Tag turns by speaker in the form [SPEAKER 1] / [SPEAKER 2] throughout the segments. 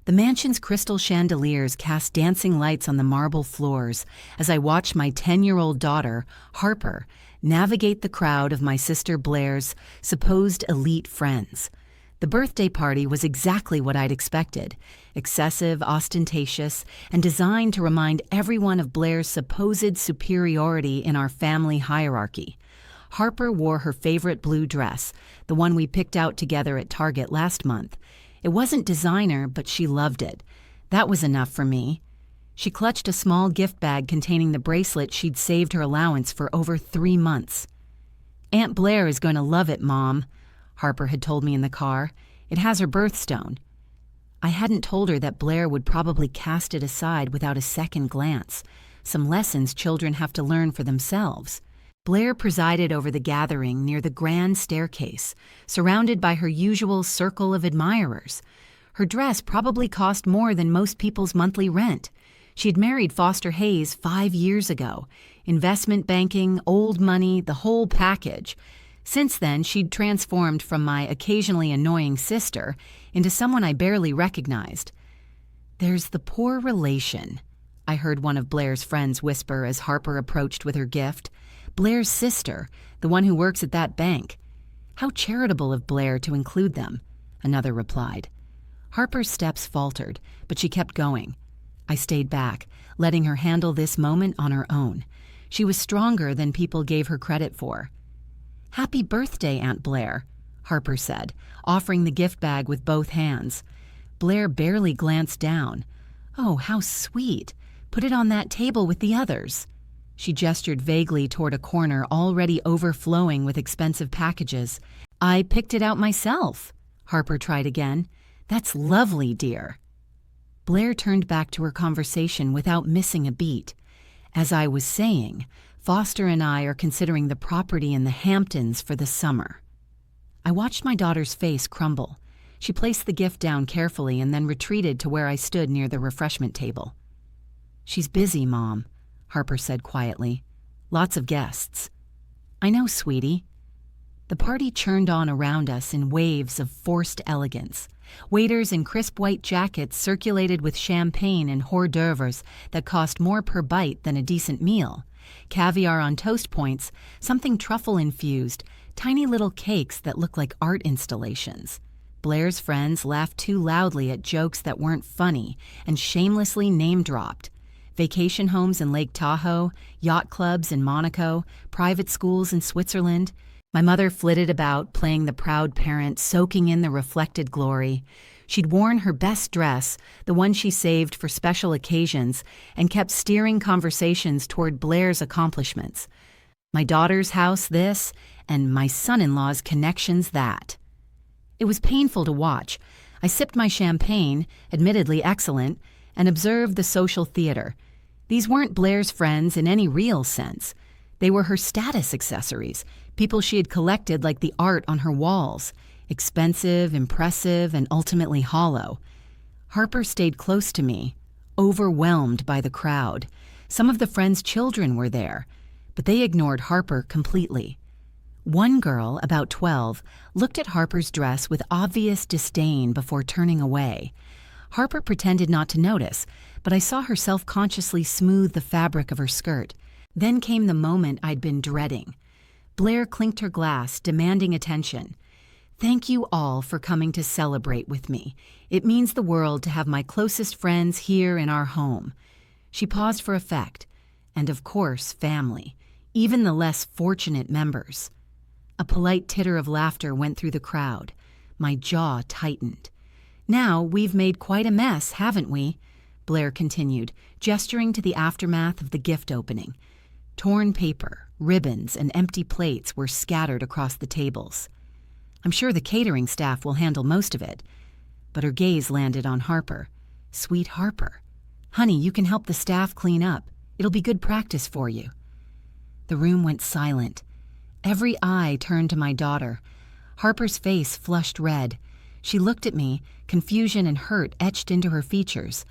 [SPEAKER 1] The mansion's crystal chandeliers cast dancing lights on the marble floors as I watched my 10-year-old daughter, Harper, navigate the crowd of my sister Blair's supposed elite friends. The birthday party was exactly what I'd expected: excessive, ostentatious, and designed to remind everyone of Blair's supposed superiority in our family hierarchy. Harper wore her favorite blue dress, the one we picked out together at Target last month. It wasn't designer, but she loved it. That was enough for me. She clutched a small gift bag containing the bracelet she'd saved her allowance for over 3 months. "Aunt Blair is going to love it, Mom," Harper had told me in the car. "It has her birthstone." I hadn't told her that Blair would probably cast it aside without a second glance. Some lessons children have to learn for themselves. Blair presided over the gathering near the grand staircase, surrounded by her usual circle of admirers. Her dress probably cost more than most people's monthly rent. She'd married Foster Hayes 5 years ago. Investment banking, old money, the whole package. Since then, she'd transformed from my occasionally annoying sister into someone I barely recognized. "There's the poor relation," I heard one of Blair's friends whisper as Harper approached with her gift. "Blair's sister, the one who works at that bank." "How charitable of Blair to include them," another replied. Harper's steps faltered, but she kept going. I stayed back, letting her handle this moment on her own. She was stronger than people gave her credit for. "Happy birthday, Aunt Blair," Harper said, offering the gift bag with both hands. Blair barely glanced down. "Oh, how sweet. Put it on that table with the others." She gestured vaguely toward a corner already overflowing with expensive packages. "I picked it out myself," Harper tried again. "That's lovely, dear." Blair turned back to her conversation without missing a beat. "As I was saying, Foster and I are considering the property in the Hamptons for the summer." I watched my daughter's face crumble. She placed the gift down carefully and then retreated to where I stood near the refreshment table. "She's busy, Mom," Harper said quietly. "Lots of guests." "I know, sweetie." The party churned on around us in waves of forced elegance. Waiters in crisp white jackets circulated with champagne and hors d'oeuvres that cost more per bite than a decent meal. Caviar on toast points, something truffle-infused, tiny little cakes that looked like art installations. Blair's friends laughed too loudly at jokes that weren't funny and shamelessly name-dropped. Vacation homes in Lake Tahoe, yacht clubs in Monaco, private schools in Switzerland. My mother flitted about, playing the proud parent, soaking in the reflected glory. She'd worn her best dress, the one she saved for special occasions, and kept steering conversations toward Blair's accomplishments. My daughter's house this, and my son-in-law's connections that. It was painful to watch. I sipped my champagne, admittedly excellent, and observed the social theater. These weren't Blair's friends in any real sense. They were her status accessories, people she had collected like the art on her walls. Expensive, impressive, and ultimately hollow. Harper stayed close to me, overwhelmed by the crowd. Some of the friends' children were there, but they ignored Harper completely. One girl, about 12, looked at Harper's dress with obvious disdain before turning away. Harper pretended not to notice, but I saw her self-consciously smooth the fabric of her skirt. Then came the moment I'd been dreading. Blair clinked her glass, demanding attention. "Thank you all for coming to celebrate with me. It means the world to have my closest friends here in our home." She paused for effect. And of course, family, even the less fortunate members. A polite titter of laughter went through the crowd. My jaw tightened. "Now we've made quite a mess, haven't we?" Blair continued, gesturing to the aftermath of the gift opening. Torn paper, ribbons, and empty plates were scattered across the tables. "I'm sure the catering staff will handle most of it." But her gaze landed on Harper. "Sweet Harper. Honey, you can help the staff clean up. It'll be good practice for you." The room went silent. Every eye turned to my daughter. Harper's face flushed red. She looked at me, confusion and hurt etched into her features.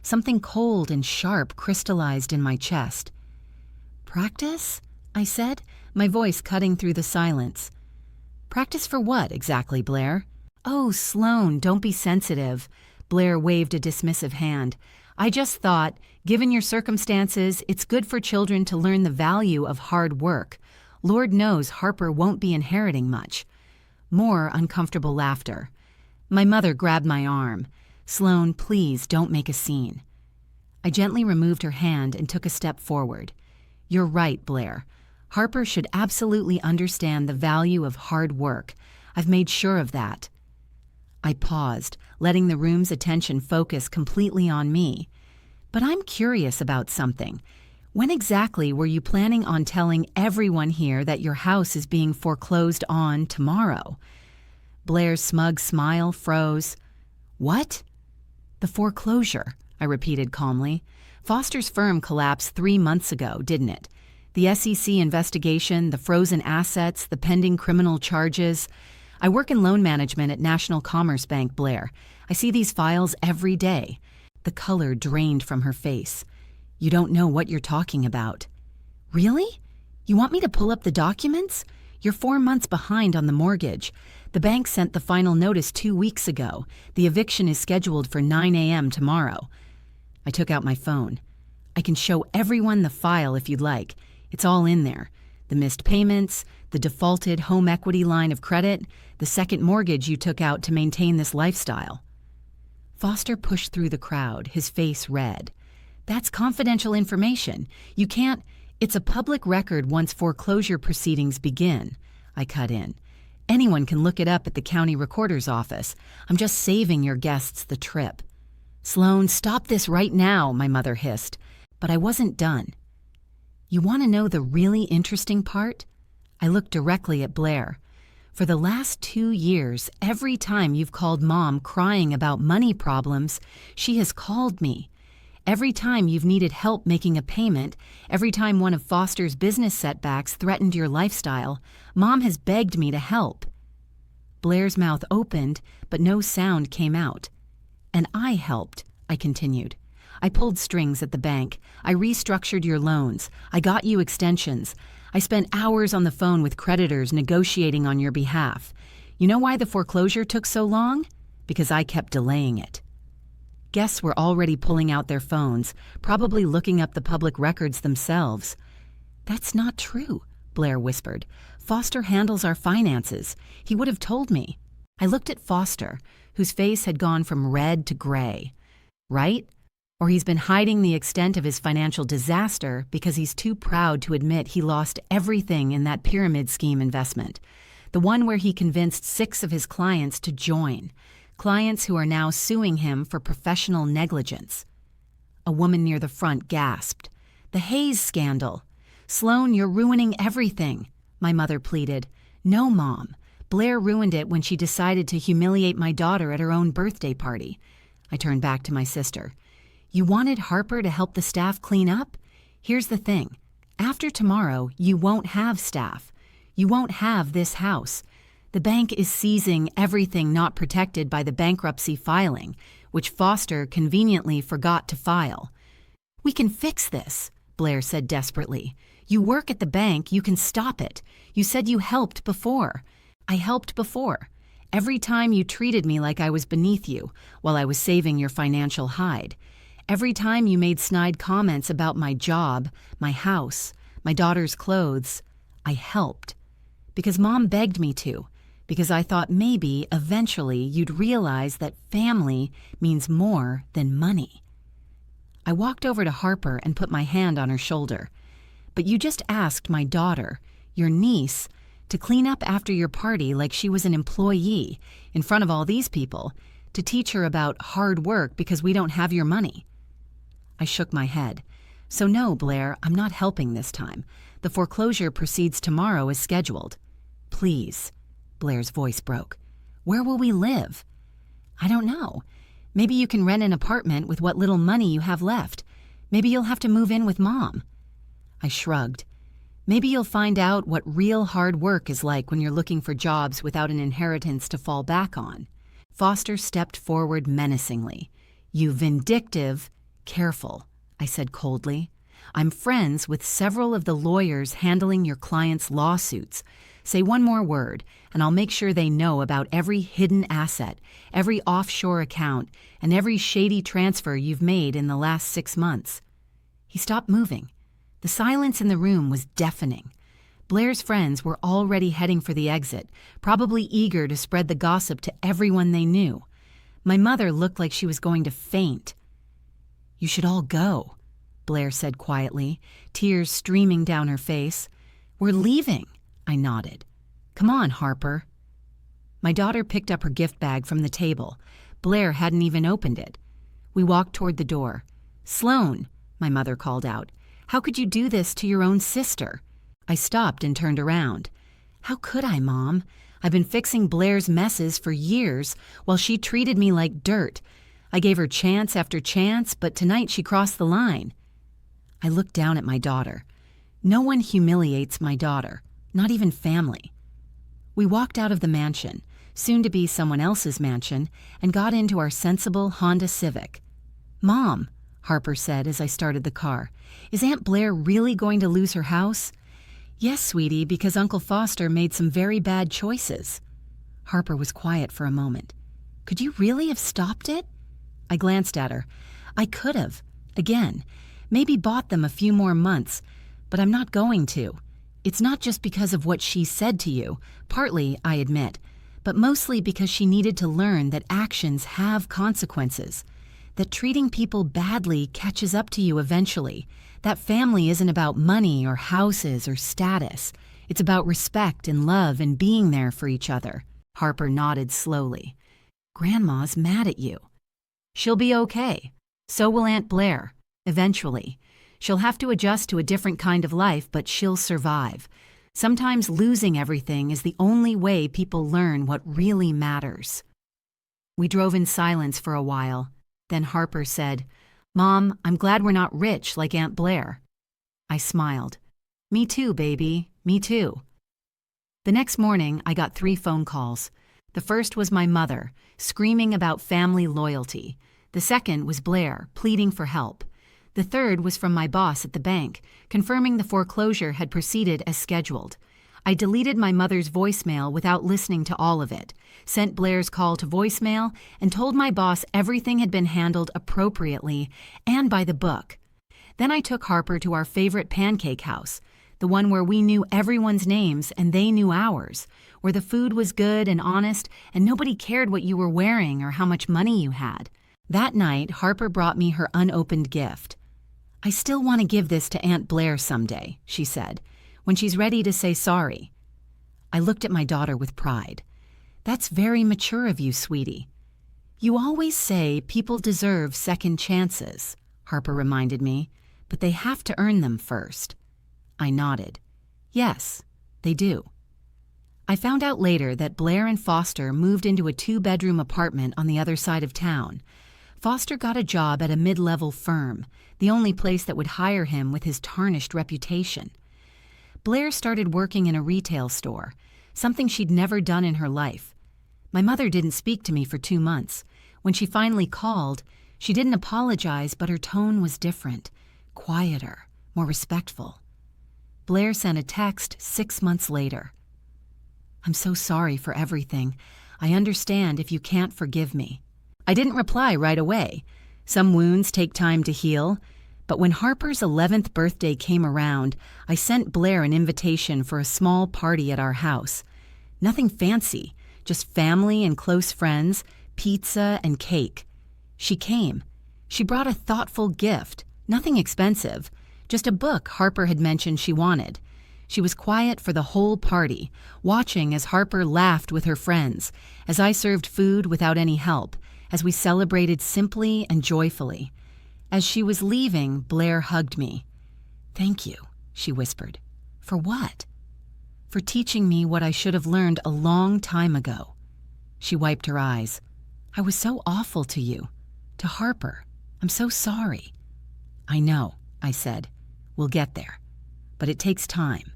[SPEAKER 1] Something cold and sharp crystallized in my chest. "Practice?" I said, my voice cutting through the silence. "Practice for what exactly, Blair?" "Oh, Sloan, don't be sensitive." Blair waved a dismissive hand. I just thought, given your circumstances, it's good for children to learn the value of hard work. Lord knows Harper won't be inheriting much. More uncomfortable laughter. My mother grabbed my arm. Sloan, please don't make a scene. I gently removed her hand and took a step forward. You're right, Blair. Harper should absolutely understand the value of hard work. I've made sure of that. I paused, letting the room's attention focus completely on me. But I'm curious about something. When exactly were you planning on telling everyone here that your house is being foreclosed on tomorrow? Blair's smug smile froze. What? The foreclosure, I repeated calmly. Foster's firm collapsed 3 months ago, didn't it? The SEC investigation, the frozen assets, the pending criminal charges. I work in loan management at National Commerce Bank, Blair. I see these files every day. The color drained from her face. You don't know what you're talking about. Really? You want me to pull up the documents? You're 4 months behind on the mortgage. The bank sent the final notice 2 weeks ago. The eviction is scheduled for 9 a.m. tomorrow. I took out my phone. I can show everyone the file if you'd like. It's all in there. The missed payments, the defaulted home equity line of credit, the second mortgage you took out to maintain this lifestyle. Foster pushed through the crowd, his face red. That's confidential information. You can't. It's a public record once foreclosure proceedings begin. I cut in. Anyone can look it up at the county recorder's office. I'm just saving your guests the trip. Sloan, stop this right now, my mother hissed. But I wasn't done. You want to know the really interesting part? I looked directly at Blair. For the last 2 years, every time you've called Mom crying about money problems, she has called me. Every time you've needed help making a payment, every time one of Foster's business setbacks threatened your lifestyle, Mom has begged me to help. Blair's mouth opened, but no sound came out. And I helped, I continued. I pulled strings at the bank. I restructured your loans. I got you extensions. I spent hours on the phone with creditors negotiating on your behalf. You know why the foreclosure took so long? Because I kept delaying it. Guests were already pulling out their phones, probably looking up the public records themselves. That's not true, Blair whispered. Foster handles our finances. He would have told me. I looked at Foster, whose face had gone from red to gray. Right? Or he's been hiding the extent of his financial disaster because he's too proud to admit he lost everything in that pyramid scheme investment, the one where he convinced 6 of his clients to join, clients who are now suing him for professional negligence. A woman near the front gasped. The Hayes scandal. Sloan, you're ruining everything, my mother pleaded. No, Mom. Blair ruined it when she decided to humiliate my daughter at her own birthday party. I turned back to my sister. You wanted Harper to help the staff clean up? Here's the thing. After tomorrow, you won't have staff. You won't have this house. The bank is seizing everything not protected by the bankruptcy filing, which Foster conveniently forgot to file. We can fix this, Blair said desperately. You work at the bank, you can stop it. You said you helped before. I helped before. Every time you treated me like I was beneath you, while I was saving your financial hide. Every time you made snide comments about my job, my house, my daughter's clothes, I helped. Because Mom begged me to. Because I thought maybe, eventually, you'd realize that family means more than money. I walked over to Harper and put my hand on her shoulder. But you just asked my daughter, your niece, to clean up after your party like she was an employee, in front of all these people, to teach her about hard work because we don't have your money. I shook my head. So no, Blair, I'm not helping this time. The foreclosure proceeds tomorrow as scheduled. Please. Blair's voice broke. Where will we live? I don't know. Maybe you can rent an apartment with what little money you have left. Maybe you'll have to move in with Mom. I shrugged. Maybe you'll find out what real hard work is like when you're looking for jobs without an inheritance to fall back on. Foster stepped forward menacingly. You vindictive, careful, I said coldly. I'm friends with several of the lawyers handling your clients' lawsuits. Say one more word, and I'll make sure they know about every hidden asset, every offshore account, and every shady transfer you've made in the last 6 months." He stopped moving. The silence in the room was deafening. Blair's friends were already heading for the exit, probably eager to spread the gossip to everyone they knew. My mother looked like she was going to faint. "You should all go," Blair said quietly, tears streaming down her face. "We're leaving," I nodded. "Come on, Harper." My daughter picked up her gift bag from the table. Blair hadn't even opened it. We walked toward the door. "Sloan," my mother called out, "how could you do this to your own sister?" I stopped and turned around. "How could I, Mom? I've been fixing Blair's messes for years while she treated me like dirt. I gave her chance after chance, but tonight she crossed the line." I looked down at my daughter. No one humiliates my daughter, not even family. We walked out of the mansion, soon to be someone else's mansion, and got into our sensible Honda Civic. "Mom," Harper said as I started the car, "is Aunt Blair really going to lose her house?" "Yes, sweetie, because Uncle Foster made some very bad choices." Harper was quiet for a moment. "Could you really have stopped it?" I glanced at her. "I could have. Again. Maybe bought them a few more months. But I'm not going to. It's not just because of what she said to you, partly, I admit, but mostly because she needed to learn that actions have consequences, that treating people badly catches up to you eventually, that family isn't about money or houses or status. It's about respect and love and being there for each other." Harper nodded slowly. "Grandma's mad at you." "She'll be okay. So will Aunt Blair. Eventually. She'll have to adjust to a different kind of life, but she'll survive. Sometimes losing everything is the only way people learn what really matters." We drove in silence for a while. Then Harper said, "Mom, I'm glad we're not rich like Aunt Blair." I smiled. "Me too, baby. Me too." The next morning, I got 3 phone calls. The first was my mother, screaming about family loyalty. The second was Blair, pleading for help. The third was from my boss at the bank, confirming the foreclosure had proceeded as scheduled. I deleted my mother's voicemail without listening to all of it, sent Blair's call to voicemail, and told my boss everything had been handled appropriately and by the book. Then I took Harper to our favorite pancake house, the one where we knew everyone's names and they knew ours, where the food was good and honest and nobody cared what you were wearing or how much money you had. That night, Harper brought me her unopened gift. "I still want to give this to Aunt Blair someday," she said, "when she's ready to say sorry." I looked at my daughter with pride. "That's very mature of you, sweetie." "You always say people deserve second chances," Harper reminded me, "but they have to earn them first." I nodded. "Yes, they do." I found out later that Blair and Foster moved into a 2-bedroom apartment on the other side of town. Foster got a job at a mid-level firm, the only place that would hire him with his tarnished reputation. Blair started working in a retail store, something she'd never done in her life. My mother didn't speak to me for 2 months. When she finally called, she didn't apologize, but her tone was different, quieter, more respectful. Blair sent a text 6 months later. "I'm so sorry for everything. I understand if you can't forgive me." I didn't reply right away. Some wounds take time to heal, but when Harper's 11th birthday came around, I sent Blair an invitation for a small party at our house. Nothing fancy, just family and close friends, pizza and cake. She came. She brought a thoughtful gift, nothing expensive, just a book Harper had mentioned she wanted. She was quiet for the whole party, watching as Harper laughed with her friends, as I served food without any help, as we celebrated simply and joyfully. As she was leaving, Blair hugged me. "Thank you," she whispered. "For what?" "For teaching me what I should have learned a long time ago." She wiped her eyes. "I was so awful to you, to Harper. I'm so sorry." "I know," I said. "We'll get there. But it takes time."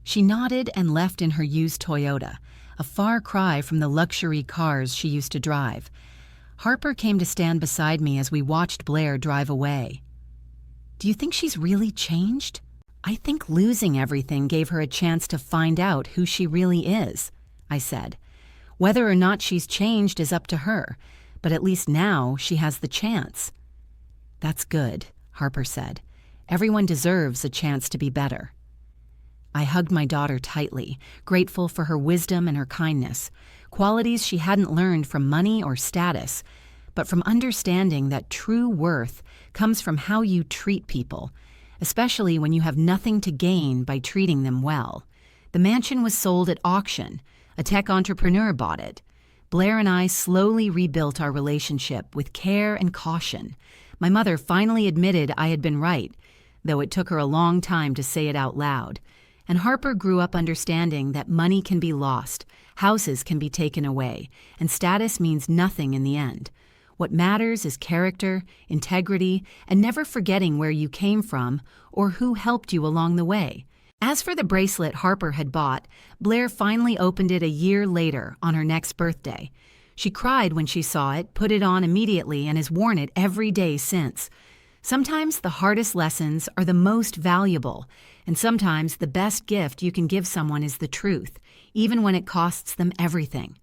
[SPEAKER 1] She nodded and left in her used Toyota, a far cry from the luxury cars she used to drive. Harper came to stand beside me as we watched Blair drive away. "Do you think she's really changed?" I think losing everything gave her a chance to find out who she really is, I said. Whether or not she's changed is up to her, but at least now she has the chance. That's good, Harper said. Everyone deserves a chance to be better. I hugged my daughter tightly, grateful for her wisdom and her kindness, qualities she hadn't learned from money or status, but from understanding that true worth comes from how you treat people, especially when you have nothing to gain by treating them well. The mansion was sold at auction. A tech entrepreneur bought it. Blair and I slowly rebuilt our relationship with care and caution. My mother finally admitted I had been right, though it took her a long time to say it out loud. And Harper grew up understanding that money can be lost, houses can be taken away, and status means nothing in the end. What matters is character, integrity, and never forgetting where you came from or who helped you along the way. As for the bracelet Harper had bought, Blair finally opened it a year later on her next birthday. She cried when she saw it, put it on immediately, and has worn it every day since. Sometimes the hardest lessons are the most valuable, and sometimes the best gift you can give someone is the truth, even when it costs them everything.